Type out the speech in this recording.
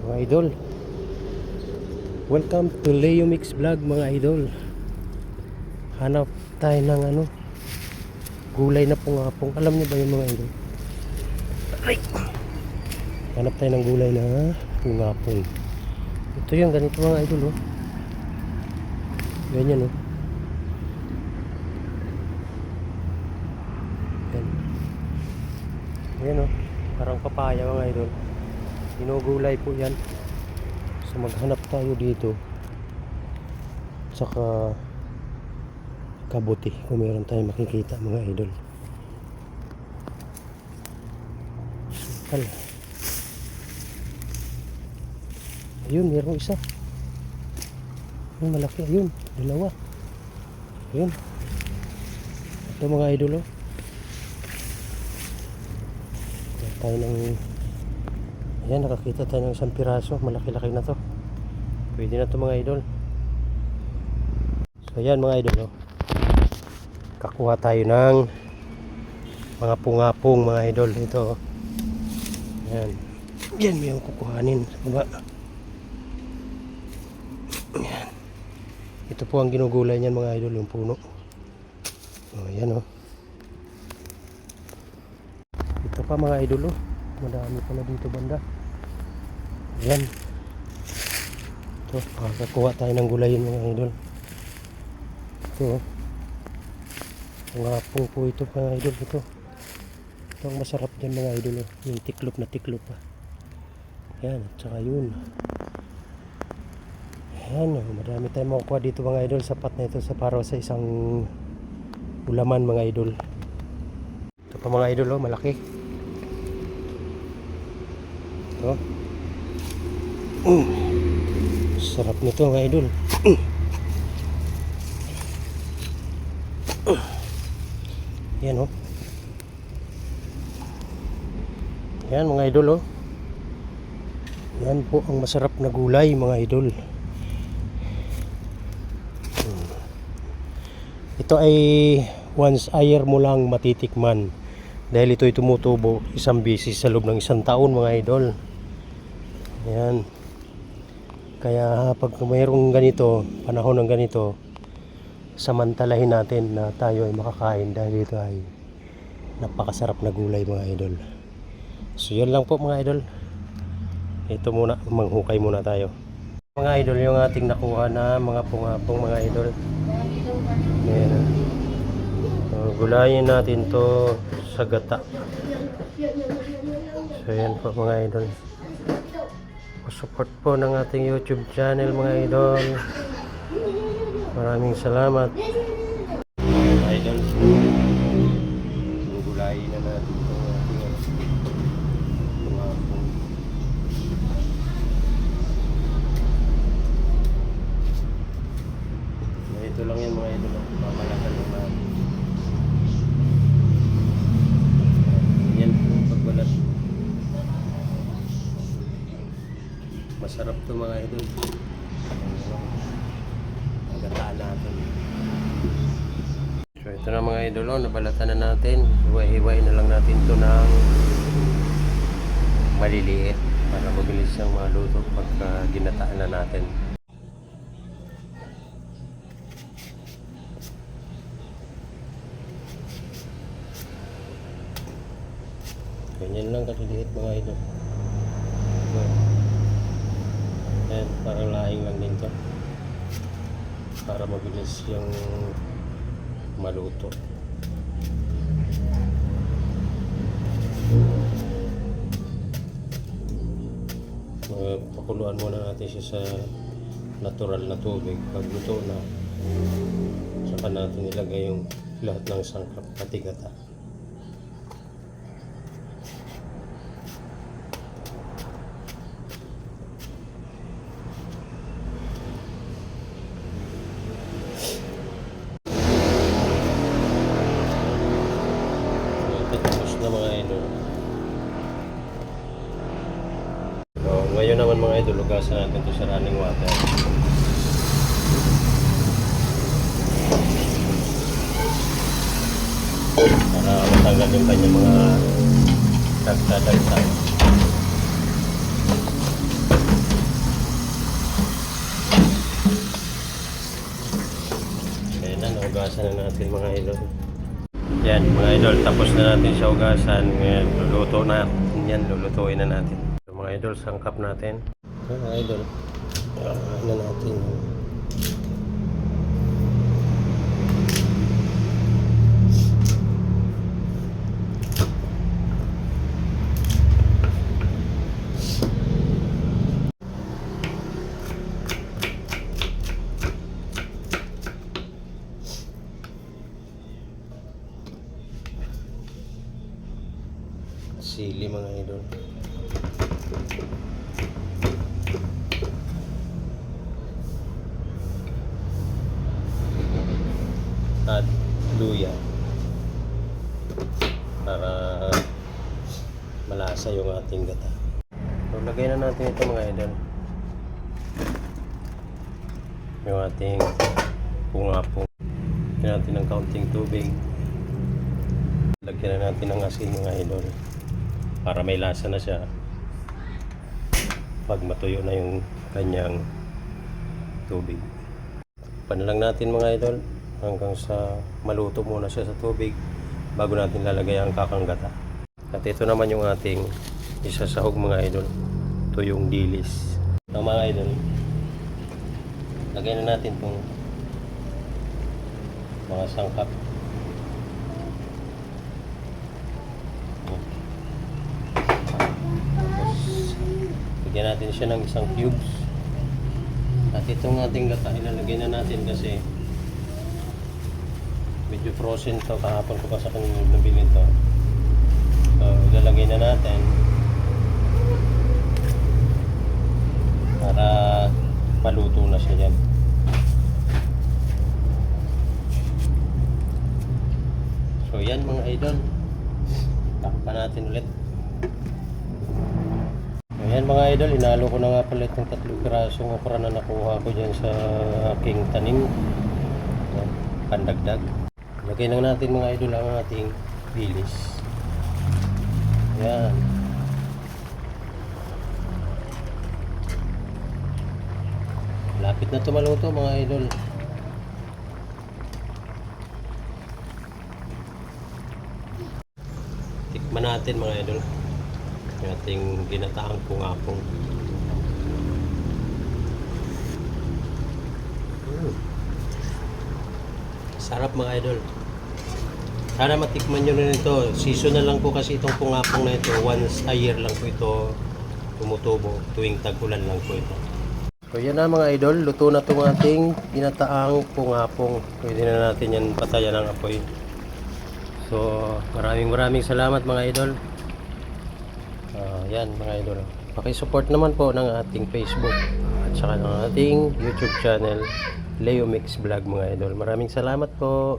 Mga idol, welcome to Leo Mix Vlog mga idol. Hanap tayo ng gulay na pungapong. Alam niyo ba yung mga idol? Ay! Hanap tayo ng gulay na pungapong. Ito yung ganito mga idol, oh. Ganyan, oh. Yan. Yan, oh. Parang papaya mga idol. Ginugulay po yan. So maghanap tayo dito. Saka kabuti kung meron tayong makikita mga idol. Sukal. Ayun, meron isa. Yung malaki, ayun, dalawa. Ayun. Ito mga idol, oh. Tayo ng ayan, nakakita tayo ng isang piraso. Malaki-laki na to. Pwede na to mga idol. So ayan mga idol, oh. Kakuha tayo ng mga pungapong mga idol. Ito, oh. Ayan. Yan may yung kukuhanin sa baba. Ayan. Ito po ang ginugulay niyan mga idol, yung puno. Oh, ayan, oh. Ito pa mga idol, oh. Madami pala dito banda. Ayan. Ito, kakakuha tayo ng gulayin mga idol. Ito, pungapong po ito mga idol. Ito ang masarap dyan mga idol, oh. Yung tiklop na tiklop pa. Ayan, at saka yun. Ayan, oh. Madami tayong makukuha dito mga idol. Sapat na ito sa para sa isang ulaman mga idol. Ito pa mga idol, oh, malaki. Ito. Sarap nito mga idol. Yan, oh. Yan mga idol, oh. Yan po ang masarap na gulay mga idol. Ito ay once a year mo lang matitikman. Dahil ito ay tumutubo isang beses sa loob ng isang taon mga idol. Yan. Kaya pag mayroong ganito, panahon ng ganito, samantalahin natin na tayo ay makakain dahil ito ay napakasarap na gulay mga idol. So yun lang po mga idol. Ito muna, manghukay muna tayo. Mga idol, yung ating nakuha na mga pungapong mga idol. Ayan. So, gulayin natin to sa gata. So yan po mga idol. Support po ng ating YouTube channel mga idol. Maraming salamat. Idol, gulayin na natin itong ating pungapong. Ito lang yan mga idol. Mamalakan naman. Yan po pagbalat. Masarap to mga idol. Agataan natin. So ito na mga idol, oh, nabalatan na natin. Hiwa-hiwai na lang natin to ng maliliit para mabilis siyang maluto pagka ginataan na natin. Ganyan lang kaliliit mga idol. Ayan, parang laing lang din to para mabilis yung maluto. Pakuluan muna natin siya sa natural na tubig. Pag luto na, saka natin ilagay yung lahat ng sangkap pati gata. Tapos na mga idol. So, ngayon naman mga idol, lugasan natin ito sa running water. Para matanggal yung kanyang mga dagsa-dagsa. Hugasan na natin mga idol. Yan mga idol, tapos na natin siya hugasan. Ngayon, luluto na. Yan, lulutuin na natin. So, mga idol, sangkap natin. Mga idol, na natin. Sili mga idol. At luya para malasa yung ating gata. So, lagay na natin ito mga idol. Yung ating pungapong. Lagyan natin ng kaunting tubig. Lagyan na natin ng asin mga idol. Para may lasa na siya pag matuyo na yung kanyang tubig. Panalang natin mga idol hanggang sa maluto muna siya sa tubig bago natin lalagay ang kakanggata. At ito naman yung ating isasahog mga idol. Ito yung dilis. Ang mga idol, lagay na natin itong mga sangkap. Lagyan natin siya ng isang cubes. At itong ating gata, ilalagay na natin kasi medyo frozen to. Kahapon ko pa sa kanya nabili to. So, ilalagay na natin para maluto na siya dyan. So, yan mga idol. Takpan natin ulit. Ayan mga idol, inalo ko na nga pala itong 3 pirasong okra na nakuha ko dyan sa aking tanim. Ayan, pandagdag. Lagay lang natin mga idol ang ating bilis. Ayan. Lapit na tumaluto mga idol. Tikman natin mga idol yung ating ginataang pungapong. Sarap mga idol. Sana matikman nyo na ito. Seasonal lang po kasi itong pungapong na ito. Once a year lang po ito tumutubo. Tuwing tag-ulan lang po ito. So yan na mga idol. Luto na itong ating ginataang pungapong. Pwede na natin yan patayan ng apoy. So maraming salamat mga idol. Yan mga idol. Paki-support naman po ng ating Facebook at saka ng ating YouTube channel Leo Mix Vlog mga idol. Maraming salamat po.